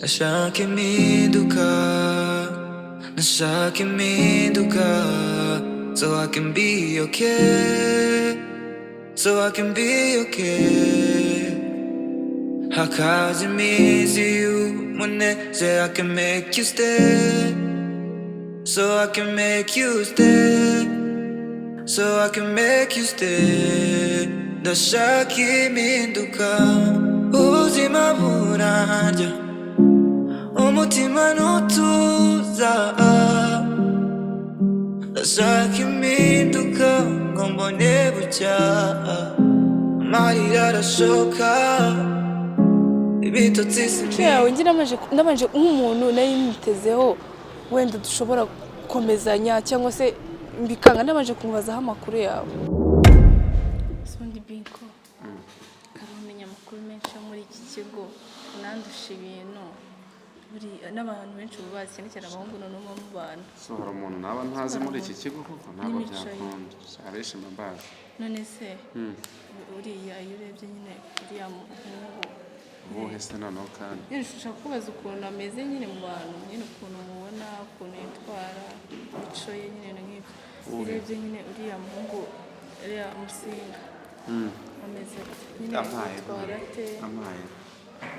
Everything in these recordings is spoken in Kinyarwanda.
Nashaka impinduka, nashaka impinduka, so I can be okay, so I can be okay. Hakaza iminsi y'umunezero, I can make you stay, so I can make you stay, so I can make you stay. Ndashaka impinduka, ubuzima burarya, umutima ntutuza. Ndashaka impinduka ngo mbone bucya, amarira arashoka, ibitotsi sinzi. yawe ngira ndamanje nk'umuntu nari nitezeho wenda dushobora gukomezanya cyangwa se mbikanga, ndamanje kumubazaho amakuru yawe. Sundi Binko karumenya amakuru menshi muri iki kigo, nandusha ibintu buri n'abantu benshi bubazi cyane cyane abahungu no mu bana. So hari umuntu naba ntazi muri iki kigo kuko ntabwo byakunda abenshi mbabazi. None se uriya iyo urebye nyine uriya muhungu ubuhe se noneho kandi nyine ushaka kubaza ukuntu ameze nyine mu bantu, nyine ukuntu mubona, ukuntu yitwara, imico ye nyine nk'ibyo. Urebye nyine uriya muhungu uriya Musinga ameze nyine yitwara ate? amaye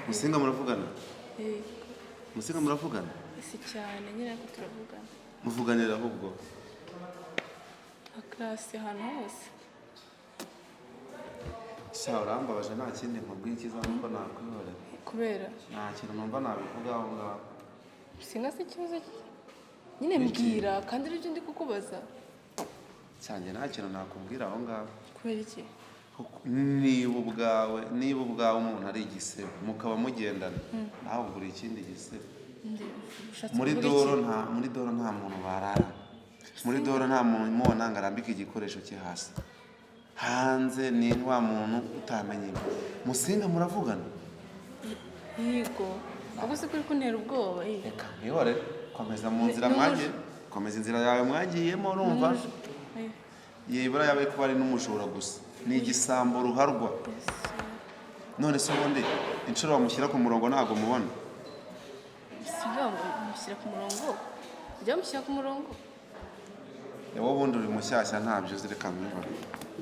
Musinga muravugana? Musinga muravugana? Si cyane nyine ko turavugana. Muvuganira ahubwo Class ahantu hose. sha urambabaje, nta kindi nkubwiye ikizamuko nakwihorera Kubera nta kintu numva nabivuga aho ngaho. Musinga se ikibazo nyine mbwira kandi aribyo ndi kukubaza. Cyanjye nta kintu nakubwira aho ngaho. Kubera iki? niba ubwawe umuntu ari igisebe mukaba mugendana, nawe ugura ikindi gisebe. Muri doro nta muntu barara, muri doro nta muntu umubona ngo arambike igikoresho cye hasi. Hanze ni wa muntu utamenye. Musinga muravugana? Yego ahubwo se kuri kuntera ubwoba. Reka mwihore, komeza mu nzira mwagiye, komeza inzira yawe mwagiyemo. Urumva yibura yabaye kuba ari n'umujura gusa, ni igisambo ruharwa. None se ubundi inshuro bamushyira ku murongo ntabwo mubona? Mushyira ku murongo, ujya mushyira ku murongo. Wowe ubundi uri mushyashya ntabyo uzi, reka mwihore.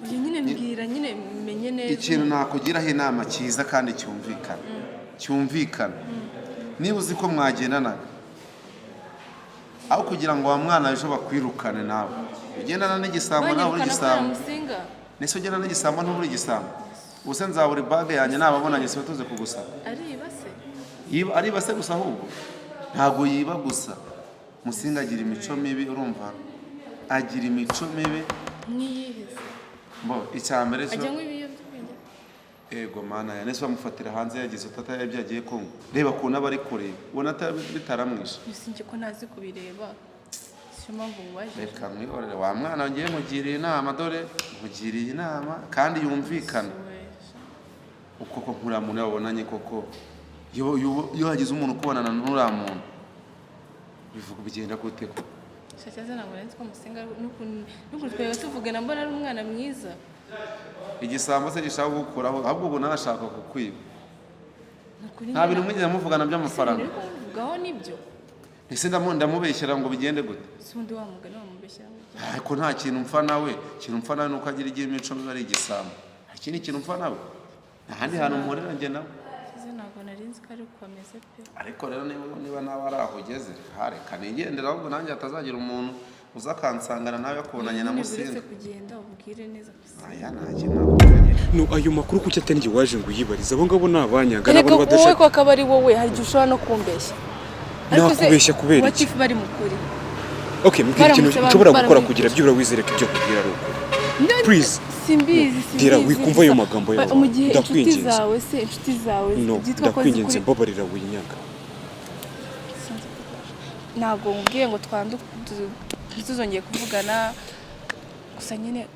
Uyu nyine mbwira nyine menye neza. Ikintu nakugiraho inama cyiza kandi cyumvikana, niba uzi ko mwagendanaga, aho kugira ngo wa mwana ejo bakwirukane nawe ugendana n'igisambo, nawe uri igisambo. Nese ugendana n'igisambo ntuburi igisambo. Ubuse nzabura bage yanjye nababonanye siwe tuze kugusaba. Ariba se gusa, ahubwo ntabwo yiba gusa. Musinga agira imico mibi, urumva agira imico mibi. Mwiyiheze icyambere cyo ajya nk'ibiyobyabwenge. Ego mana ya nese bamufatira hanze yagize utataye byagiye kongo. Reba ko nabari kure ubona bitaramwisha. Sinjye ko ntazi kubireba, siyo mpamvu mubaje. Reka mwihorere wa mwana ngiye mugiriye inama, dore mugiriye inama kandi yumvikana. Uko ko nkura muntu yabonanye koko, iyo hagize umuntu kubonana n'ura muntu bivuga bigenda gute ko Shachaza ntabwo nzi ko Musinga n'ukuntu twebwe tuvugana mbona ari umwana mwiza. Igisambo se gishaka gukuraho, ahubwo ubu narashaka kukwiba. Nta bintu mwigeze muvugana by'amafaranga. Uvugaho nibyo. Ese ndamubeshyera ngo bigende gute? Sundi wa mugani wamubeshyera. Ariko nta kintu mpfa nawe, ikintu mpfa nawe nuko agira igihe imico mibi ari igisambo. Ikindi kintu mpfa nawe ahandi hantu mporera njye nawe. Ntabwo nari nzi ko ari ukomeze pe. Ariko rero niba nawe ari aho ugeze, reka nigendera, ahubwo nanjye hatazagira umuntu uza akansangana nawe yakubonanye na Musinga. Uretse kugenda ubwire neza gusa. Aya nta kintu nakubonye. No, ayo makuru kuki atari njye waje ngo uyibarize? Abo ngabo ni abanyaga Reka wowe ko akaba ari wowe, hari igihe ushobora no kumbeshya. Nakubeshya kubera iki? Watifu bari mukuri. Okay, mbwira ikintu nshobora gukora kugira byibura wizere ko ibyo kubwira ari ukuri. Please. Simbizi. Dira wikumva ayo magambo yawe. Ndakwinginze. Inshuti zawe byitwa ko ndakwinginze mbabarira winyaga. Ntabwo mbwiye ngo tuzongeye kuvugana, gusa nyine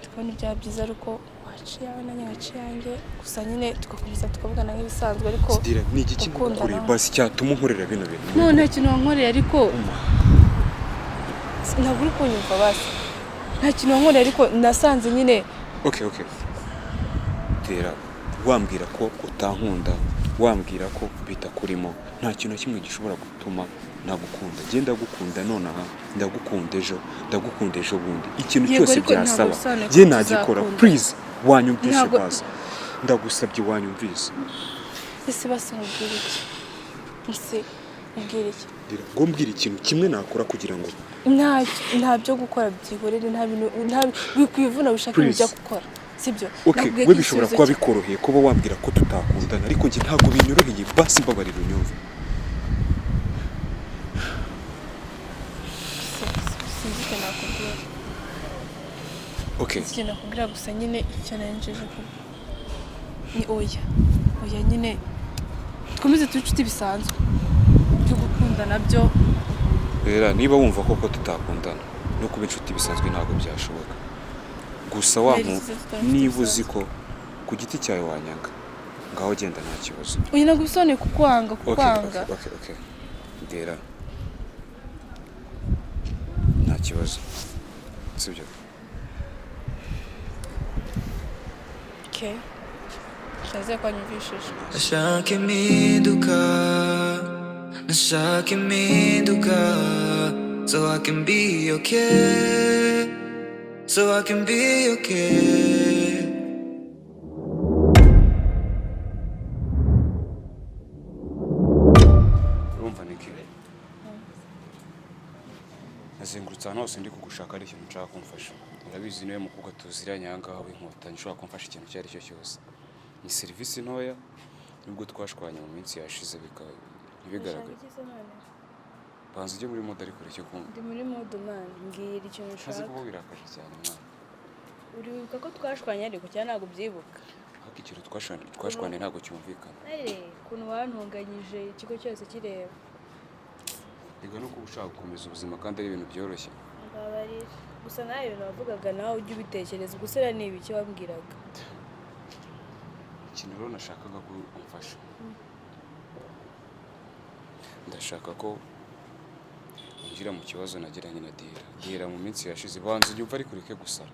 tukabona ibya byiza ariko waciye yawe nanjye ngaciye yanjye, gusa nyine tugakomeza tukavugana nk'ibisanzwe. Ariko Dira ni iki kintu basi cyatuma unkorera bino bintu? No, nta kintu wankoreye ariko ntabwo uri kunyumva basi. Nta kintu wankoreye ariko nasanze nyine. Okay. Dira wambwira ko utankunda wambwira ko bitakurimo nta kintu kimwe gishobora gutuma nagukunda. Genda gukunda nonaha, ndagukunda ejo, ndagukunda ejo bundi. Ikintu cyose byasaba je nagikora. Please wanyumvise basi. Ndagusabye wanyumvise. ese basi mubwire iki? ese mubwire iki? Ngo mbwira ikintu kimwe nakora kugira ngo nta byo gukora byihorere, nta bintu bikwivuna bishaka ibyo gukora, sibyo? Okay, we bishobora kuba bikoroheye kuba wambwira ko tutakundana, ariko njye ntabwo binyoroheye. Basi mbabarira unyumve. sinzi nakubwira. Okay, ikintu nakubwira gusa nyine icyo nanjeje ko ni oya nyine twkomeze tube inshuti bisanzwe, byo gukundana byo. rero niba wumva koko tutakundana no kuba inshuti bisanzwe ntabwo byashoboka. Gusa niba uzi ko ku giti cyawe wanyanga, ngaho genda nta kibazo. Uyu ntabwo bisobanuye kukwanga. Okay. Ndera nta kibazo, sibyo? Okay, shaze kwa nyumvishije. Nashaka impinduka, nashaka impinduka, so I can be okay, so I can be okay. Urumva niki? Nazengurutse ahantu hose ndi kugushaka ari ikintu nshaka kumfasha. Urabizi niwe mukobwa tuziranye aha ngaha w'inkotanyi ushobora kumfasha ikintu icyo ari cyo cyose. Ni serivisi ntoya nubwo twashwanye mu minsi yashize ntibigaragara. Banza ujye muri mode ariko ureke kumva. Ndi muri mode man, mbwira ikintu ushaka. Kazi kuba birakaje cyane mwana. Uribuka ko twashwanye ariko cyane ntabwo byibuka. Hako ikintu twashwanye ntabwo cyumvikana. Ukuntu wantunganyije ikigo cyose kireba. Ega no kuba ushaka gukomeza ubuzima kandi ari ibintu byoroshye. Mbabarira. Gusa nawe ibintu wavugaga nawe ujye ubitekereza. Gusera ni ibiki wambwiraga? Ikintu rero nashakaga ko umfasha. Ndashaka ko ungira mu kibazo nagiranye na Dira mu minsi yashize. Banza unyumva ariko ureke gusara.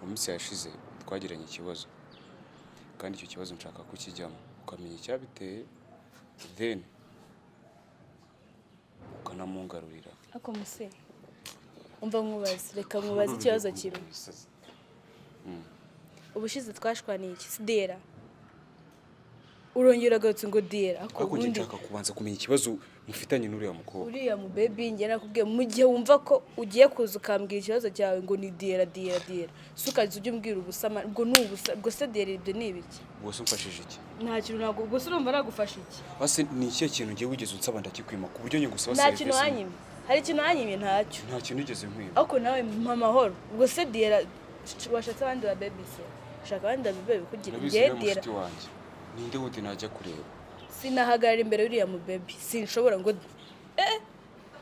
Mu minsi yashize twagiranye ikibazo, kandi icyo kibazo nshaka kukijyamo ukamenya icyabiteye, then ukanamungarurira. Ako muse umva nkubaze, reka nkubaze ikibazo kimwe. Ubushize twashwaniye iki? Dira urongera gatse ngo Dira ako nshaka kubanza kumenya ikibazo mufitanye n'uriya mukobwa. Uriya mu baby nge nakubwiye mu gihe wumva ko ugiye kuza ukambwira ikibazo cyawe ngo ni Dira sukaze ujye umbwira ubusama ubwo n'ubusa ubwo se Dira ibyo ni ibiki? Ubwo se umfashije iki? Nta kintu ntabwo ubwo se urumva nagufasha iki? Base ni iki kintu ngiye wigeze unsaba ndakikwima ku buryo nyigusaba service? Nta kintu wanyimye. Hari ikintu wanyimye ntacyo. Nta kintu nigeze nkwima. Ako nawe mama horo. Ubwo se Dira washatse abandi ba baby se. Shaka abandi ba baby kugira ngiye Dira. Ninde wundi najya kureba? Sinahagarara imbere y'uriya mu baby. Sinshobora ngo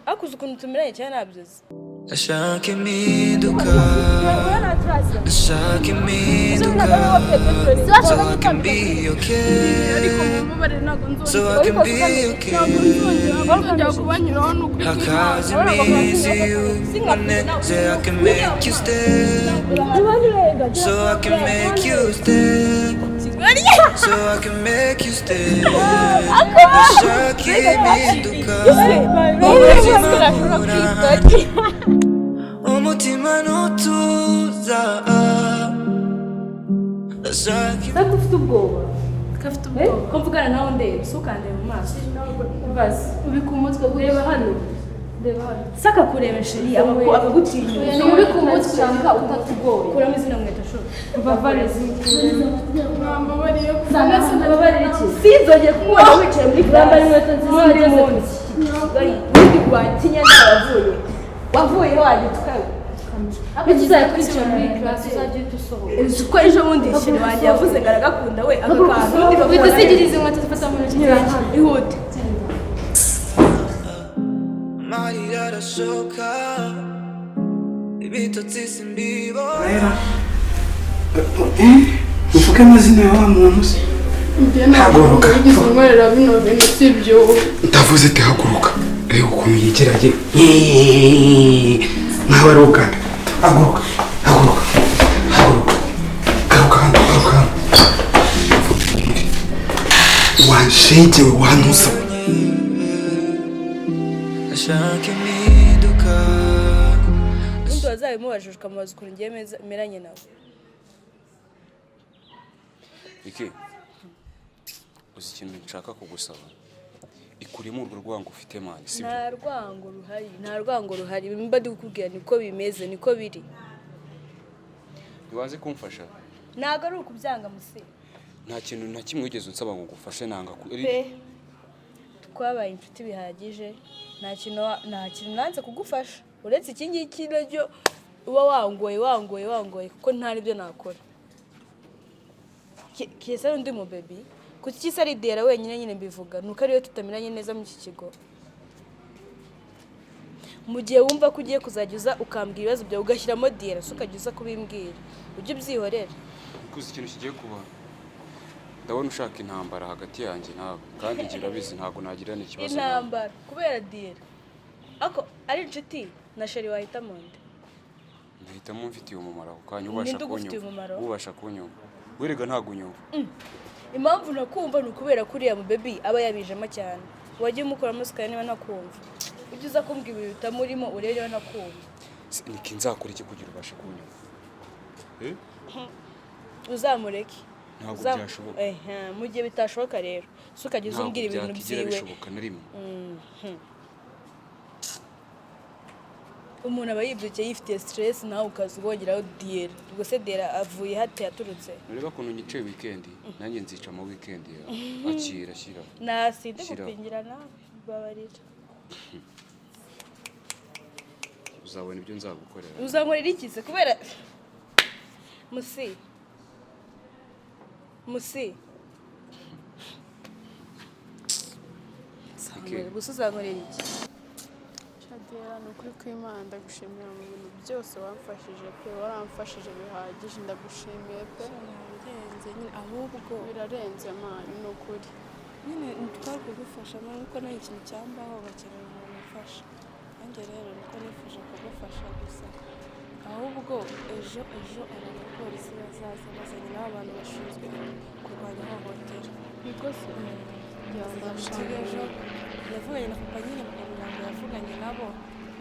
akuze ukuntu tumiranye cyane nabyoze. Nashaka impinduka, nashaka impinduka, so I can be okay, so I can be okay. Hakaza iminsi y'ubunebwe, I can make you stay, so I can make you stay, so I can make you stay. Nashaka impinduka, umutima nutuza, nashaka ufite ubwoba. Kafite ubwoba. Ko mvugana nawe ndeba, sukande mu maso. Bazi, ubika umutwe ureba hano. Ndeba hano. Saka kureba sheri akagutinya. Ni ubika umutwe ushaka utatugoye. Kuramo izina mweta shoro. Bavare ziki. Mama bariyo. Sana bavare iki? Sinzongeye kumubona wicaye muri gramba n'inkweto nziza muri munsi. Bari kwatinya n'abavuye. Wavuye waje tukawe. Bigize kwicara muri class uzaje tusohoka. Uko ejo bundi shiri wanjye yavuze garagakunda we akakantu bidasigira inkweto zifata mu ntoki zanjye. Ihute. Marira arashoka, ibitotsi simbibona. Uvuge amazina ya wa muntu se? Haguruka. Nkorera bino bintu sibyo. Ndavuze ati haguruka. Reba ukuntu yegeranye. Nkabaruka. Haguruka. Garuka hano. shege we wanuza ashaka impinduka undi wazabimubajije ukamubaza ukuntu ngiye meranye nawe. iki uzi ikintu nshaka kugusaba ikurimo urwo rwango ufite mani sibyo? Nta rwango ruhari mba ndi kukubwira niko bimeze niko biri. Ntiwaze kumfasha? Ntago ari ukubyanga Musi. Nta kintu na kimwe wigeze unsaba ngo ngufashe nanga twabaye inshuti bihagije nta kintu nanze kugufasha uretse iki ngiki ryo uba wangoye kuko ntari byo nakora. Kese undi mu baby kuki kisa ari dera wenyine nyine mbivuga nuko ariyo tutamiranye neza mu iki kigo. Mu gihe wumva ko ugiye kuzajya ukambwira ibibazo byawe ugashyiramo dera so ukajya kubimbwira ujye ubyihorera. Kuzi ikintu kigiye kuba ndabona ushaka intambara hagati yanjye nawe kandi ngira bizi ntago nagira n'ikibazo. Intambara kubera dera ako ari inshuti na sheri wahitamo nde? Ndahitamo mfitiye umumaro ako kanya ubasha kunyumva werega ntago unyumva. Impamvu nakumva ni ukubera kuriya mu baby aba yabijemo cyane wagiye umukuramo sikaya niba nakumva ujye uza kumbwira ibintu bitamurimo urebe nakumva. Niki nzakora iki kugira ubashe kunyumva? Uzamureke ntabwo byashoboka. Mu gihe bitashoboka rero so ukajya uzumbwira ibintu byiwe bishoboka na rimwe. Umuntu aba yibyukiye yifitiye stress nawe ukaza ubongeraho diyera ubwo se dera avuye hati yaturutse. Ureba kuntu nyicaye weekend nanjye nzica mu weekend ya akira shyira nasinde gupingira nawe babarira. Uzabona ibyo nzagukorera. Uzankorera iki se kubera Musi gusa uzankorera iki? Shadera ni ukuri kw'Imana ndagushimira mu bintu byose wamfashije pe waramfashije bihagije ndagushimiye pe. Birarenze nyine ahubwo birarenze mani ni ukuri nyine ntitwari kugufasha nuko nta ikintu cyambaho bakenera umuntu ufasha nanjye rero niko nifuje kugufasha gusa ahubwo ejo abapolisi bazaza bazanye n'abantu bashinzwe kurwanya ihohotera. niko se ejo yavuganye na papa nyine kugira ngo yavuganye nabo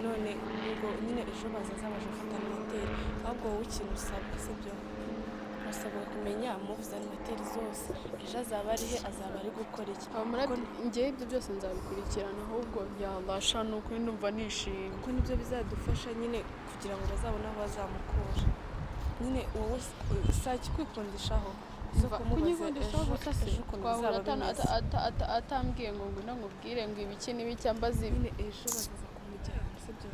none ubwo nyine ejo bazaza baje gufata animateri ahubwo wowe ikintu usabwa sibyo usabwa kumenya muvuze animateri zose ejo azaba ari he azaba ari gukora iki. njyewe ibyo byose nzabikurikirana ahubwo byabasha ni ukuri ndumva nishimye kuko nibyo bizadufasha nyine kugira ngo bazabone aho bazamukura nyine wowe usake kwikundishaho atambwiye ngo ngwino nkubwire ngo ibiki n'ibiki ambaza nyine ejo bazaza kumujyana sibyo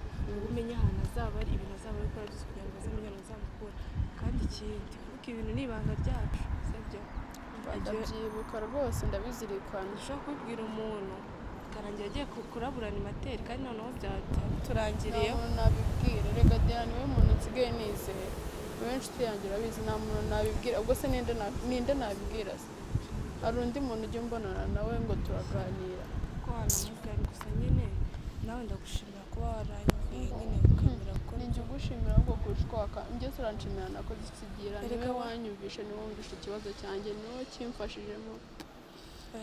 umenye ahantu azaba ari ibintu azaba ari gukora byose kugira ngo bazamenye ahantu bazamukura kandi ikindi kuko ibintu ni ibanga ryacu sibyo ndabyibuka rwose ndabizirikana. ushobora kubibwira umuntu karangira agiye kurabura animateri kandi noneho byaturangiriyeho nabibwira rega Diana niwe muntu nsigaye nizeye wowe inshuti yanjye urabizi nta muntu nabibwira ubwo se ninde nabibwira se hari undi muntu ujya umbonana nawe ngo turaganira ko wanamubwira gusa nyine nawe ndagushimira kuba waranyumviye nyine ukamera ko ninjye ugushimira ahubwo kurusha njye turanshimira nakoze ikigira niwe wanyumvishe niwe wumvishe ikibazo cyanjye niwe kimfashijemo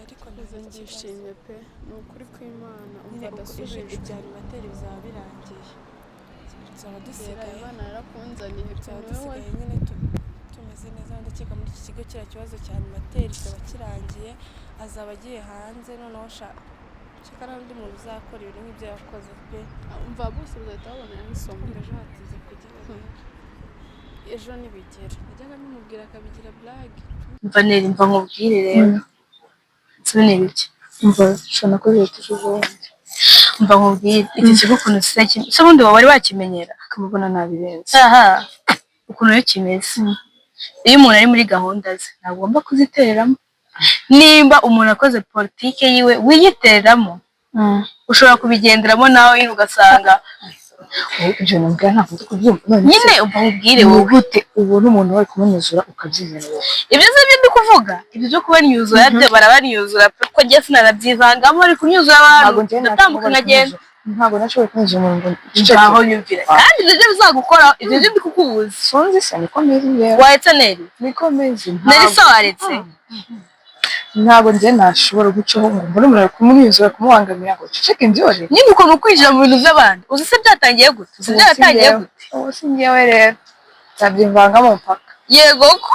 ariko ndishimye pe ni ukuri kw'Imana umva ndasubije ibya animateri bizaba birangiye tuzaba dusigaye abana narakunzaniye tuzaba dusigaye nyine tumeze neza ndakeka muri iki kigo kiriya kibazo cya animateri kizaba kirangiye azaba agiye hanze noneho shaka n'undi muntu uzakora ibintu nk'ibyo yakoze pe umva bose bazahita babonera nk'isomo ejo hatize kugira ejo nibigera najyaga bimubwira akabigira blague mva nkubwire rero nsubire bike mva shona ko leta ubundi mva nkubwire iki kigo ukuntu se ubundi wari wakimenyera akamubona nabirenze ukuntu yo kimeze iyo umuntu ari muri gahunda ze ntagomba kuzitereramo nimba umuntu akoze politike yiwe wiyitereramo ushobora kubigenderamo nawe ugasanga ibyo nabwo ntabwo kubyumva nyine ubwire wowe gute ubona umuntu wari kumunyuzura ukabyizera ibyo byo ndi kuvuga ibyo byo kubanyuzura byo barabanyuzura ko ngiye sinarabyivangamo ari kunyuzura abantu ndatambuka nkagenda ntabwo nashoboye kunyuza umuntu ngo nyumvira kandi ibyo byo bizagukora ibyo byo bikukubuza sonze se niko mezi yewe wahetse neri niko mezi neri so waretse ntabwo njye nashobora gucaho ngo mbone umuntu ari kumwizura kumubangamira ngo ceceke mbyore. nyine ukuntu kwinjira mu bintu by'abandi uzi se byatangiye gute uzi byatangiye gute ubu si njyewe rero nzabyivangamo mpaka yego ko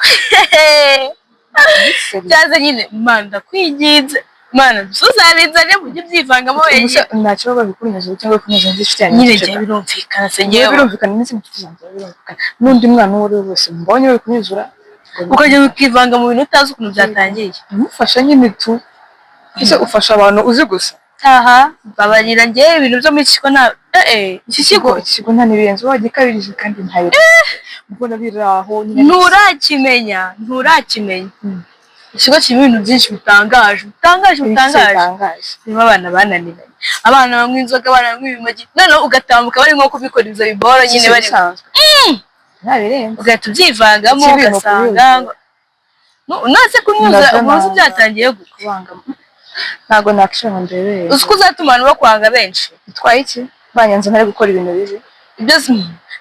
byaze nyine mana ndakwinginze mana uzabinzane mujye byivangamo wenyine nta kibazo bikunyuze cyangwa kunyuze inshuti yanjye nyine njye birumvikana se ngewe ngewe birumvikana ndetse n'inshuti zanjye birumvikana n'undi mwana uwo ari we wese mbonye uri kunyuzura ukajya ukivanga mu bintu utazi ukuntu byatangiye umufasha nyine tu ese ufasha abantu uzi gusa aha babarira ngewe ibintu byo muri kigo nta iki kigo nta n'ibirenze wagikabirije kandi ntayo mbona biri aho nturakimenya ikigo kirimo ibintu byinshi bitangaje birimo abana bananiranye abana banywa inzoga abana banywa ibimogi noneho ugatambuka bari nko kubikora ibyo biboro nyine bari ugahita ubyivangamo ugasanga nose kunyuza ubuzi byatangiye kubangama ntabwo nakishaka ngo ndebere uzi ko uzatuma abantu bakwanga benshi bitwaye iki banyanze ntari gukora ibintu bibi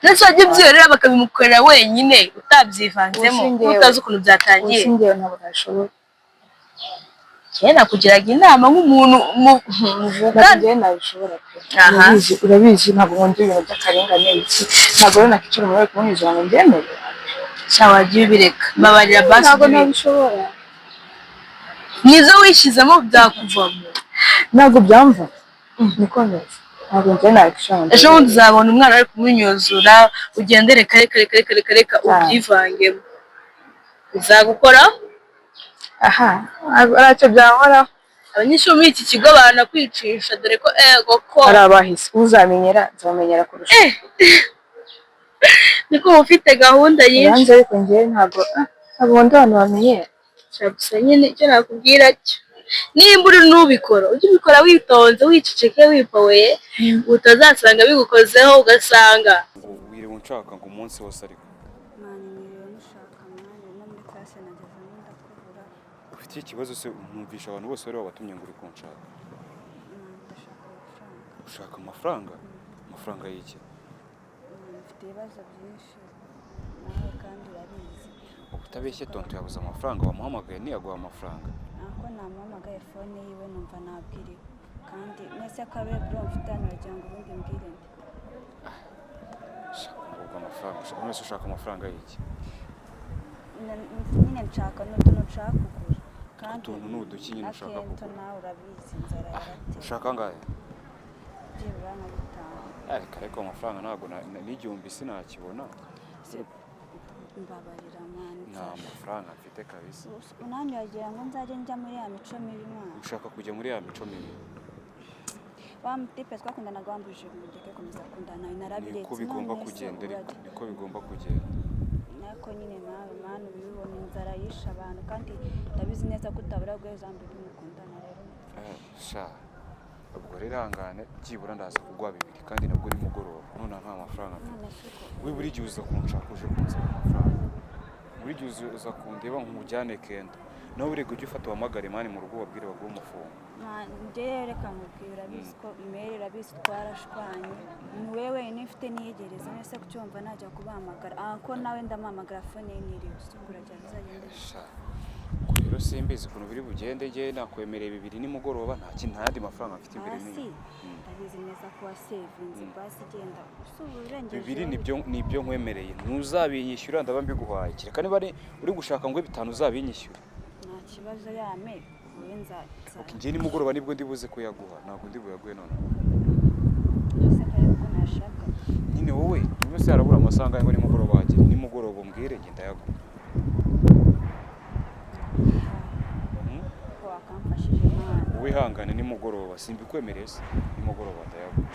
ndetse wajya ubyiyorera bakabimukorera wenyine utabyivanzemo utazi ukuntu byatangiye usingewe ntabwo nashobora njyewe nakugiraga inama nk'umuntu muvugana nabishobora pe urabizi ntabwo nkunda ibintu by'akarengane iki ntabwo rero nakicara umuntu ari kumwizera ngo mbyemere wajya ubireka babarira basi ntabwo nabishobora nizo wishyizemo byakuvamo ntabwo byamva niko neza ntabwo njye nabishobora ejo bundi uzabona umwana ari kumwinyuzura ugendere reka ubyivangemo bizagukoraho aha aracyo byankoraho abanyeshuri muri iki kigo banakwicisha dore ko ko hari abahise uzamenyera nzamenyera kurusha niko ufite gahunda nyinshi ariko njyewe ntabwo ndi abantu bamenyera gusa nyine icyo nakubwira cyo nimba uri n'ubikora ujye ubikora witonze wiceceke wipoye utazasanga bigukozeho ugasanga wiriwe unshaka ngo umunsi wose ariko ufite ikibazo se numvisha abantu bose bari babatumye ngo uri kunshaka ushaka amafaranga amafaranga y'iki mfite ibibazo byinshi nawe kandi urabizi ubutabeshye tonto yabuze amafaranga wamuhamagaye ntiyaguha amafaranga nako namuhamagaye fone yiwe numva nabwiriwe kandi mwese akabe bro mfite hano uragira ngo ubundi mbwire nde shaka amafaranga mwese ushaka amafaranga y'iki nyine nshaka n'utuntu nshaka kugura kandi utuntu n'uduki nyine ushaka kugura nawe urabizi inzara yarateye ushaka angahe byibura nka bitanu ariko amafaranga ntabwo n'igihumbi sinakibona mbabarira mwana nta mafaranga mfite kabisa unanjye wagira ngo nzajye njya muri ya mico mibi mwana ushaka kujya muri ya mico mibi wa mutipe twakundanaga wambujije ngo mugeke komeza kundana narabiretse niko bigomba kugenda niko bigomba kugenda ariko nyine nawe mwana ubibona inzara yishe abantu kandi ndabizi neza ko utabura guheza mbere mukundana rero sha ubwo rero ihangane byibura ndaza kugwa bibiri kandi nabwo ni mugoroba none nta mafaranga mfite we buri gihe uza kunshaka uje kunzana amafaranga buri gihe uza kundeba nk'umujyane kenda nawe urega ujye ufata uhamagare mani mu rugo wabwire baguhe umufungo njyewe reka nkubwira urabizi ko imeri urabizi twarashwanye ni wowe wenyine ufite niyegereza nese kucyumva najya kubahamagara ko nawe ndamuhamagara fone ye niriwe usubira cyane bizagenda rero simbizi ukuntu biri bugende njye nakwemereye bibiri nimugoroba nta yandi mafaranga mfite imbere n'inyuma ndabizi neza ko wasevinze basi genda usubira urengeje bibiri nibyo nkwemereye ntuzabinyishyura ndaba mbiguhaye kereka niba uri gushaka ngo bitanu uzabinyishyure nta kibazo yame wowe nzaza njye nimugoroba nibwo ndibuze kuyaguha ntabwo ndi buyaguhe none ese kare ko nashaka nyine wowe niba se harabura amasaha ngo nimugoroba wagera nimugoroba umbwire njye ndayaguha wihangane nimugoroba simbikwemereye se nimugoroba ndayaguha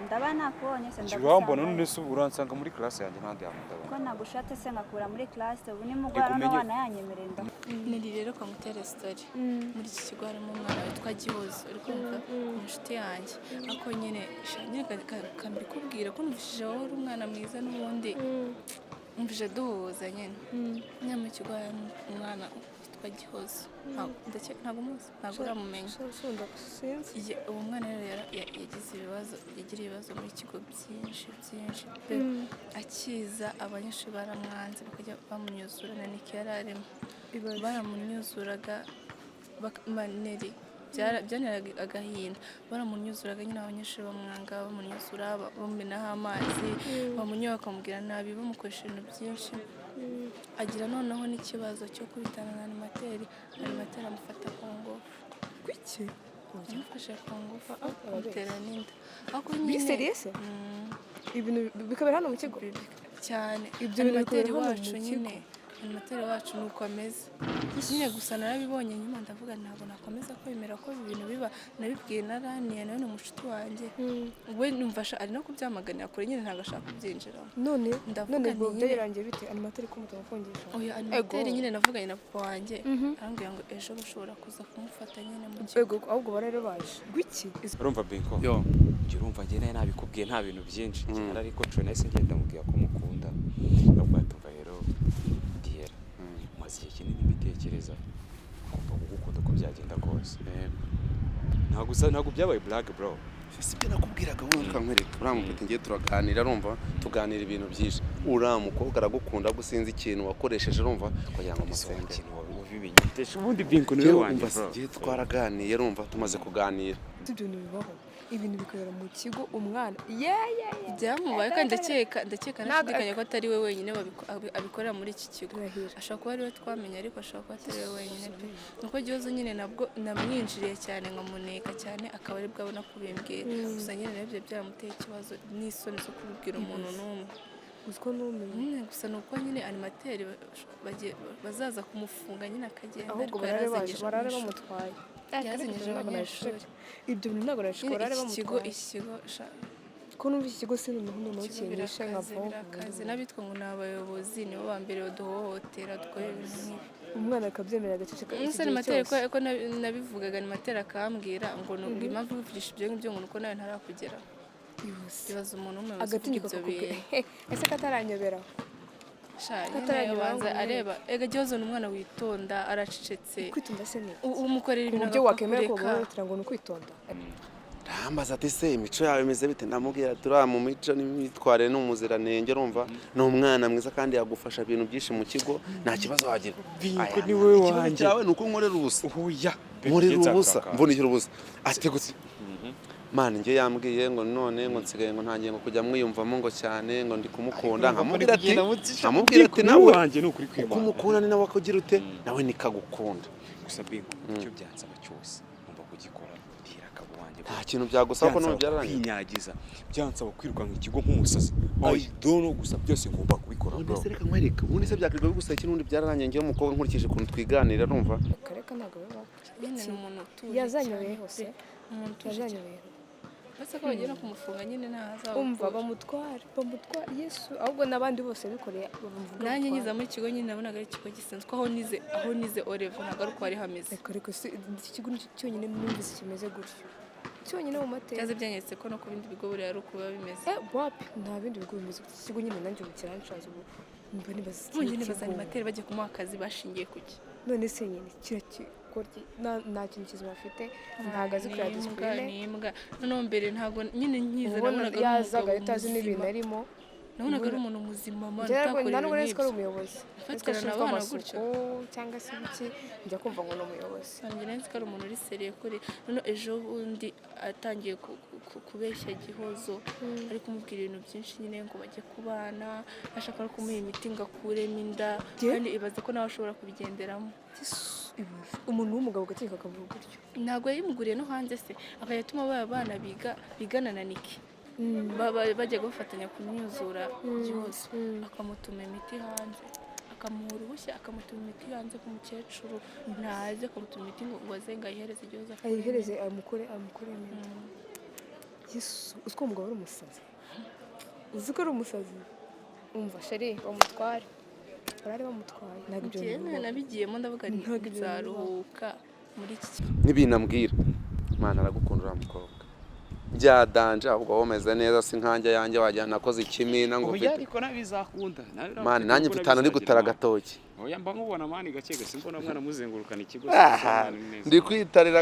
ndaba nakubonye se ndagusanga none se uransanga muri classe yanjye ntandi hantu ndabona ko nagushatse se ngakura muri classe ubu nimugoroba n'abana yanyemereye niri rero kamutere story muri iki kigo harimo umwana witwa Gihozo uri kumva inshuti yanjye ako nyine kambikubwira ko numvishije wowe uri umwana mwiza n'ubundi numvije duhuza nyine mu kigo harimo umwana Gihozo ntabwo muzi ntabwo uramumenya uwo mwana rero yagira ibibazo muri kigo byinshi akiza abanyeshuri baramwanze bakajya bamunyuzura na niki yari arimo baramunyuzuraga maneri byaneraga agahinda baramunyuzuraga nyine abanyeshuri bamwanga bamunyuzura bamumenaho amazi bamunyoye bakamubwira nabi bamukoresha ibintu byinshi agira noneho n'ikibazo cyo kubitana na animateri amufata ku ngufu kuki amufashe ku ngufu amutera n'inda muri seriyese ibintu bikabera hano mu kigo cyane ibyo bintu animateri bikabera hano wacu mu nyine kigo animateri wacu ni uko ameze nyine gusa narabibonye nyuma ndavuga ntabwo nakomeza kwemera ko ibi bintu biba nabibwiye na Rania nawe ni umushuti wanjye we numvasha ari no kubyamaganira kure nyine ntabwo ashaka kubyinjiramo none ndavuga ngo byarangiye bite animateri ko mutamufungisha oya animateri nyine navuganye na papa wanjye arambwira ngo ejo bashobora kuza kumufata nyine mu kigo ahubwo barare baje gwiki urumva Binko njye urumva njye nawe nabikubwiye nta bintu byinshi cyane ariko cyo nahise ngenda mubwira ko mukunda ahubwo tumva rero diyera maze igihe kinini mbitekereza kumva kugukunda uko byagenda kose ntabwo byabaye blague bro sibyo nakubwiraga wowe nkwereka uramufite ngiye turaganira urumva tuganira ibintu byinshi uriya mukobwa aragukunda gusinza ikintu wakoresheje urumva kugira ngo musenge ikintu wabibinyitesha ubundi Binko niwe wanjye bro ngiye twaraganiye urumva tumaze kuganira ibyo bintu bibaho ibintu bikorera mu kigo umwana byamubaye kandi ndakeka nashidikanya ko atari we wenyine abikorera muri iki kigo ashobora kuba ari we twamenye ariko ashobora kuba atari we wenyine pe nuko gihozo nyine nabwo namwinjiriye cyane nkamuneka cyane akaba ari bwo abona kubimbwira gusa nyine nabyo byaramuteye ikibazo n'isoni zo kubibwira umuntu n'umwe uziko n'umwe gusa nuko nyine animateri bazaza kumufunga nyine akagenda ahubwo barare bamutwaye yazinyeje abanyeshuri ibyo bintu ntabwo nashobora barare bamutwaye ikigo ko numva iki kigo sinumva kinisha nkavuga akazi n'abitwa ngo ni abayobozi nibo ba mbere baduhohotera dukorera ibintu nk'ibi umwana akabyemera agaceceka umunsi animateri ko nabivugaga animateri akambwira ngo impamvu wivugisha ibyo ngibyo ngo nuko nawe ntarakugera ibaza umuntu umwe agatinyuka kukubwira ese kataranyobera kataranyobera areba ega gihozo ni umwana witonda aracecetse kwitonda se ni umukorera ibintu byo wakemera ko guhotera ngo ni ukwitonda rambaza ati se imico yawe imeze bite ndamubwira turiya mu mico n'imyitwarire n'umuziranenge urumva ni umwana mwiza kandi yagufasha ibintu byinshi mu kigo nta kibazo wagira Binko ni wowe wanjye cyawe ni uko nkorera ubusa oya nkorera ubusa mvunikira ubusa ati gute mani njye yambwiye ngo none ngo nsigaye ngo ntangiye ngo kujya mwiyumvamo ngo cyane ngo ndi kumukunda nkamubwira ati nawe wanjye ni ukuri kwimana kumukunda ni nawe akugira ute nawe nikagukunda gusa Binko icyo byansaba cyose ngomba kugikora ndira akabo wanjye nta kintu byagusaba ko none byararangiye kwinyagiza byansaba kwirukanka ikigo nk'umusazi I don't know gusa byose ngomba kubikora bro reka nkwereka ubundi se byakirwa bigusaba iki n'undi byararangiye ngiye umukobwa nkurikije ukuntu twiganira urumva kareka ntabwo bibaho nyine ni umuntu utuje yazanyobeye hose umuntu utuje yazanyobeye uretse ko bagiye no kumufunga nyine ntazaba umva bamutware Yesu ahubwo n'abandi bose bikoreye bamuvuga nanjye nyiza muri kigo nyine nabonaga ari ikigo gisanzwe aho nize Orevo ntabwo ari uko hari hameze ariko iki kigo cyonyine numvise kimeze gutyo cyonyine mu mateka byaze byanyeretse ko no ku bindi bigo buriya ari uko biba bimeze wapi nta bindi bigo bimeze gutyo ikigo nyine nanjye ubu kiranshaza ubu mba nibaza animateri bagiye kumuha akazi bashingiye kuki none se nyine nta kintu kizima afite ntabwo azi kureba disipurine ni imbwa noneho mbere ntabwo nyine nkiza nabonaga yazaga utazi n'ibintu arimo nabonaga ari umuntu muzima nta nubwo nzi ko ari umuyobozi afatira abana gutyo cyangwa se ibiki njya kumva ngo ni umuyobozi ntabwo nzi ko ari umuntu uri seriye kuri none ejo bundi atangiye kubeshya gihozo ari kumubwira ibintu byinshi nyine ngo bajye kubana ashaka no kumuha imiti ngo akuremo inda kandi ibaza ko nawe ashobora kubigenderamo umuntu w'umugabo ugategeka akavuga gutyo ntabwo yayimuguriye no hanze se akajya atuma abana bigana na Niki bajya gufatanya kumwuzura byose akamutuma imiti hanze akamuha uruhushya akamutuma imiti hanze ku mukecuru ntaze akamutuma imiti ngo aze ngo ayihereze igihozo ayihereze amukure Yesu uzi ko umugabo ari umusazi uzi ko ari umusazi umva sheri bamutware barare bamutwaye ntabwo ibyo bintu nabigiyemo ndavuga nzaruhuka muri iki kigo n'ibinambwira Imana aragukunda uriya mukobwa byadanje ahubwo womeze neza si nkanjye yanjye wajyana nakoze ikimina ngo ufite ariko nabizakunda mani nanjye mfitano ndi gutara agatoki oya mba nkubona mani gake gase mbona mwana muzengurukana ikigo ndi kwitarira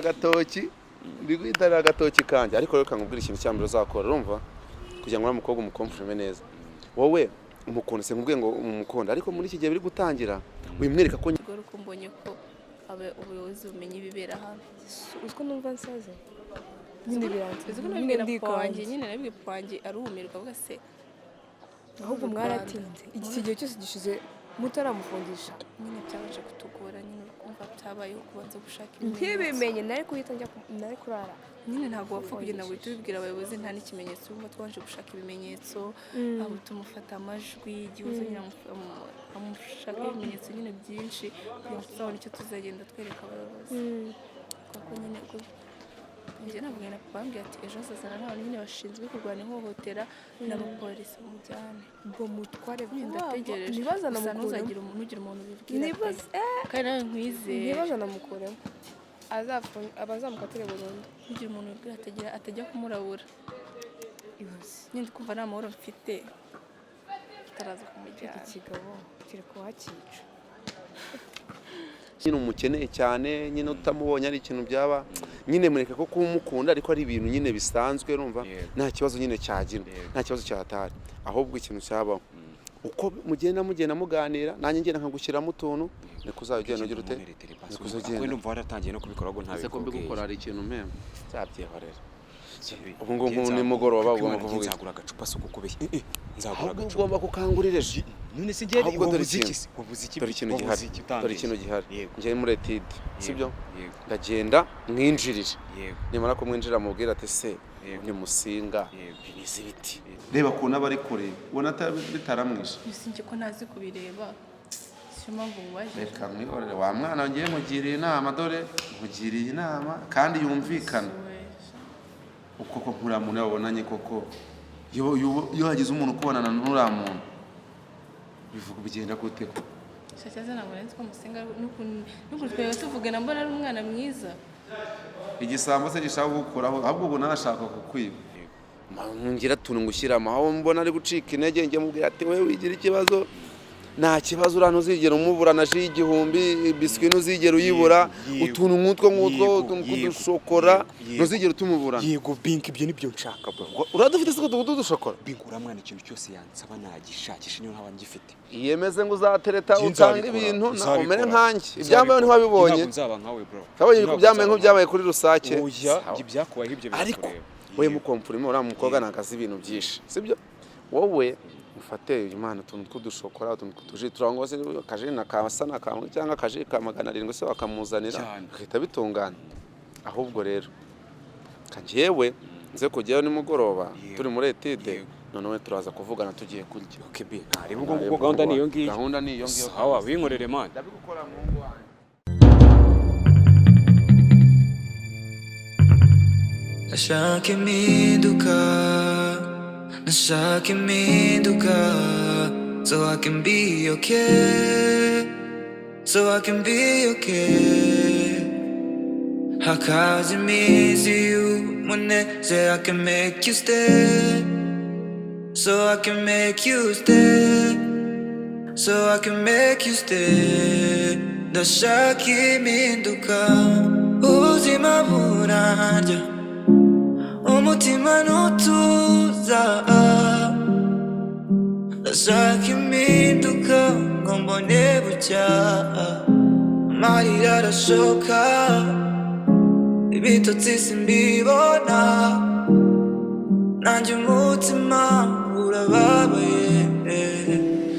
agatoki kanje ariko reka nkubwira ikintu cyambere uzakora urumva kugira ngo uriya mukobwa umukomfume neza wowe umukunda se nkubwiye ngo umukunda ariko muri iki gihe biri gutangira wimwereka ko mbonye ko ubuyobozi bumenye ibibera hano. uziko numva nsaze nyine biranze Uzi ko nabibwira papa wanjye nyine nabibwiye papa wanjye arumirwa avuga se ahubwo mwaratinze iki gihe cyose gishize mutaramufungisha. nyine byabaje kutugora nyine ukumva byabayeho kubanza gushaka ibimenyetso. ntibimenye nari kuhita nari kurara nyine ntabwo wapfa kugenda ngo uhite ubibwira abayobozi nta n'ikimenyetso ubwo twabanje gushaka ibimenyetso aho tumufata amajwi igihuzo nyine amushaka ibimenyetso nyine byinshi kugira ngo tuzabone icyo tuzagenda twereka abayobozi kuko nyine ubwo njye nabwiye na papa ambwira ati ejo hazazana n'abantu nyine bashinzwe kurwanya ihohotera n'abapolisi bamujyane ubwo mutware ndategereje ntibazana gusa mukuremo ntugire umuntu ubibwira kandi nawe nkwizeye ntibazana mukuremo abazamukatire burundu ntugire umuntu ubibwira atajya kumurabura nyine kumva nta mahoro mfite kitaraza kumujyana ikigabo kiri kuhakica nyine umukeneye cyane nyine utamubonye ari ikintu byaba nyine mureke ko kumukunda ariko ari ibintu nyine bisanzwe urumva nta kibazo nyine cyagira nta kibazo cyatari ahubwo ikintu cyabaho uko mugenda muganira nanjye ngenda nkagushyiramo utuntu niko uzagenda ugira ute niko uzagenda ndumva waratangiye no kubikora ngo ntabikubwiye ko mbigukora ari ikintu mpemba cyabyihorera ubu ngubu nimugoroba ugomba kuvuga nzagura agacupa so kukubeshya nzagura agacupa ugomba gukangurira none se ngende wabuze iki dore ikintu gihari ngiye muri etide sibyo ndagenda mwinjirire nimara kumwinjira mubwira ati se ni musinga binize biti reba kuntu aba ari kure ubona bitaramwishe bisinje ko ntazi kubireba siyo mpamvu mubaje reka mwihorere wa mwana ngiye mugiriye inama dore mugiriye inama kandi yumvikana uko ko nkura muntu yabonanye koko iyo hagize umuntu ukubonana n'uriya muntu bivuga bigenda gute ko cyaza ntabwo nzi ko musinga n'ukuntu twebwe tuvugana mbona ari umwana mwiza igisambo se gishaka gukuraho ahubwo ubu narashaka kukwiba ngira tuntu ngushyiramo aho mbona ari gucika intege njye mubwira ati wewe wigira ikibazo nta kibazo urano uzigera umubura na ji y'igihumbi biswi ntuzigera uyibura utuntu nk'utwo kudushokora ntuzigera utumubura yego bink ibyo nibyo nshaka bro uradufite se kudushokora bink uramwana ikintu cyose yansaba nagishakisha niyo ntaba ngifite iyemeze ngo uzatereta utanga ibintu umere nkanjye ibyambaye ntiwabibonye nzaba nkawe bro kabonye ko byambaye nk'ibyabaye kuri rusake oya ibyakubaye ibyo ariko we mukomfurimo uriya mukobwa nakazi ibintu byinshi sibyo wowe ufate imana utuntu tw'udushokora utuntu tw'utuji turangwa se akaji nakasa nakamwe cyangwa akaji ka 700 se bakamuzanira agahita bitungana ahubwo rero kanjewe nze kujyayo nimugoroba turi muri etide none turaza kuvugana tugiye kurya okay be ari ubwo gahunda niyo ngiyo gahunda niyo ngiyo sawa winkorere man ndabigukora mu ngo wanjye nashaka impinduka nashaka impinduka so I can be okay so I can be okay hakaza iminsi y'umunezero I can make you stay so I can make you stay so I can make you stay ndashaka impinduka ubuzima burarya umutima ntutuza ndashaka impinduka ngo mbone bucya amarira arashoka ibitotsi simbibona nanjye umutima urababaye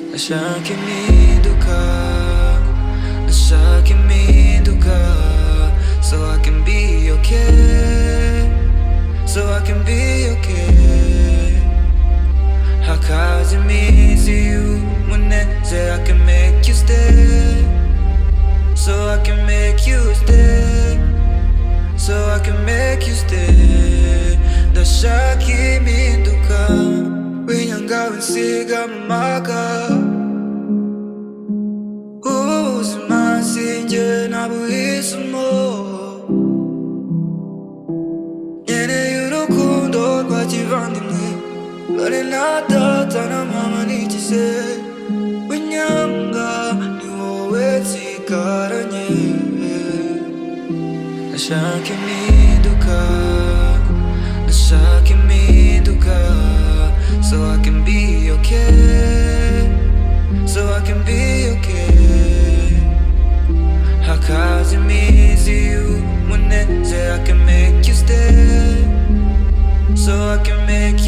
ndashaka impinduka ndashaka impinduka so I can be okay so I can be okay hakaza iminsi y'umunezero I can make you stay so I can make you stay so I can make you stay ndashaka impinduka winyanga winsiga mu maka ubuzima sinjye nabuhisemo kivandimwe dore na data na mama n'igize winyanga ni wowe nsigaranye ndashaka impinduka ndashaka impinduka so I can be okay so I can be okay hakaza I can make